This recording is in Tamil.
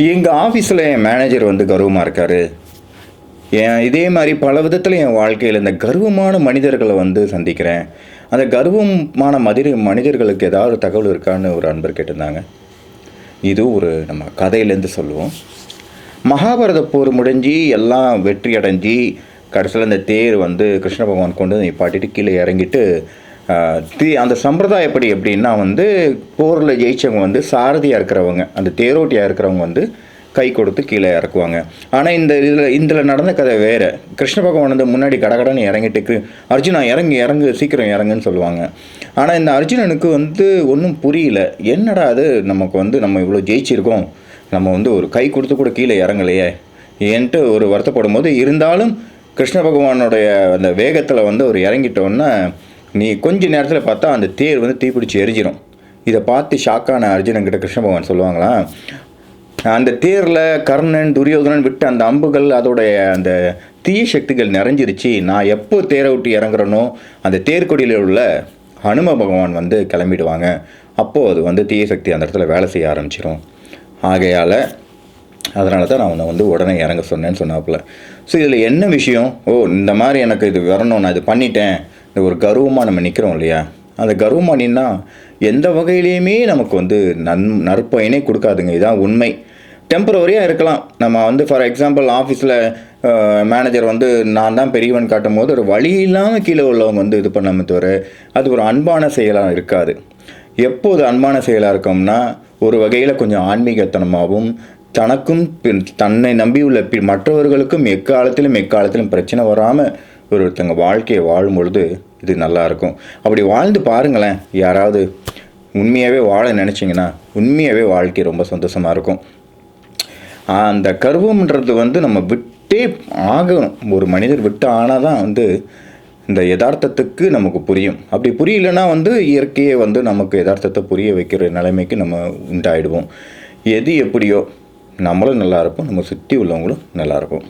எங்கள் ஆஃபீஸில் என் மேனேஜர் வந்து கர்வமாக இருக்கார். இதே மாதிரி பல விதத்தில் என் வாழ்க்கையில் இந்த கர்வமான மனிதர்களை வந்து சந்திக்கிறேன். அந்த கர்வமான மனிதர்களுக்கு ஏதாவது தகவல் இருக்கான்னு ஒரு அன்பர் கேட்டிருந்தாங்க. இது ஒரு நம்ம கதையிலேருந்து சொல்லுவோம். மகாபாரத போர் முடிஞ்சு எல்லாம் வெற்றி அடைஞ்சி கடைசியில் இந்த தேர் வந்து கிருஷ்ண பகவான் கொண்டு வந்து நிப்பாட்டிட்டு கீழே இறங்கிட்டு அந்த சம்பிரதாயப்படி எப்படின்னா வந்து போரில் ஜெயித்தவங்க வந்து சாரதியாக இருக்கிறவங்க, அந்த தேரோட்டியாக இருக்கிறவங்க வந்து கை கொடுத்து கீழே இறக்குவாங்க. ஆனால் இதில் நடந்த கதை வேறு. கிருஷ்ண பகவான் வந்து முன்னாடி கடகடன்னு இறங்கிட்டு அர்ஜுனா இறங்கு சீக்கிரம் இறங்குன்னு சொல்லுவாங்க. ஆனால் இந்த அர்ஜுனனுக்கு வந்து ஒன்றும் புரியல. என்னடா அது, நமக்கு வந்து நம்ம இவ்வளோ ஜெயிச்சிருக்கோம், நம்ம வந்து ஒரு கை கொடுத்து கூட கீழே இறங்கலையே ஏன்ட்டு ஒரு வருத்தப்படும் போது, இருந்தாலும் கிருஷ்ண பகவானுடைய அந்த வேகத்தில் வந்து ஒரு இறங்கிட்டோன்னா நீ கொஞ்ச நேரத்தில் பார்த்தா அந்த தேர் வந்து தீப்பிடிச்சு எரிஞ்சிடும். இதை பார்த்து ஷாக்கான அர்ஜுனன்கிட்ட கிருஷ்ண பகவான் சொல்லுவாங்களாம், அந்த தேரில் கர்ணன் துரியோதனன் விட்டு அந்த அம்புகள் அதோடைய அந்த தீய சக்திகள் நிறைஞ்சிருச்சு. நான் எப்போ தேரை விட்டு இறங்குறனோ அந்த தேர்கொடியில் உள்ள ஹனும பகவான் வந்து கிளம்பிடுவாங்க. அப்போது அது வந்து தீய சக்தி அந்த இடத்துல வேலை செய்ய ஆரம்பிச்சிடும். ஆகையால் அதனால தான் நான் உன்னை வந்து உடனே இறங்க சொன்னேன்னு சொன்னாப்புல. ஸோ இதில் என்ன விஷயம், இந்த மாதிரி எனக்கு இது வரணும், நான் இது பண்ணிட்டேன், இந்த ஒரு கர்வமாக நம்ம நிற்கிறோம் இல்லையா, அந்த கர்வமாக நின்னா எந்த வகையிலையுமே நமக்கு வந்து நற்பயனே கொடுக்காதுங்க. இதுதான் உண்மை. டெம்பரவரியாக இருக்கலாம். நம்ம வந்து ஃபார் எக்ஸாம்பிள் ஆஃபீஸில் மேனேஜர் வந்து நான் தான் பெரியவன் காட்டும் போது ஒரு வழி இல்லாமல் கீழே உள்ளவங்க வந்து இது பண்ணாமல் தவிர அது ஒரு அன்பான செயலாக இருக்காது. எப்போது அன்பான செயலாக இருக்கோம்னா ஒரு வகையில் கொஞ்சம் ஆன்மீகத்தனமாகவும் தனக்கும் தன்னை நம்பியுள்ள மற்றவர்களுக்கும் எக்காலத்திலும் பிரச்சனை வராமல் ஒருத்தங்க வாழ்க்கையை வாழும் பொழுது இது நல்லாயிருக்கும். அப்படி வாழ்ந்து பாருங்களேன். யாராவது உண்மையாகவே வாழ நினச்சிங்கன்னா உண்மையாகவே வாழ்க்கை ரொம்ப சந்தோஷமாக இருக்கும். அந்த கர்வம்ன்றது வந்து நம்ம விட்டே ஆகணும். ஒரு மனிதர் விட்டு ஆனால் தான் வந்து இந்த யதார்த்தத்துக்கு நமக்கு புரியும். அப்படி புரியலைன்னா வந்து இயற்கையை வந்து நமக்கு யதார்த்தத்தை புரிய வைக்கிற நிலைமைக்கு நம்ம உண்டாயிடுவோம். எது எப்படியோ நம்மளும் நல்லா இருப்போம், நம்ம சுற்றி உள்ளவங்களும் நல்லாயிருக்கும்.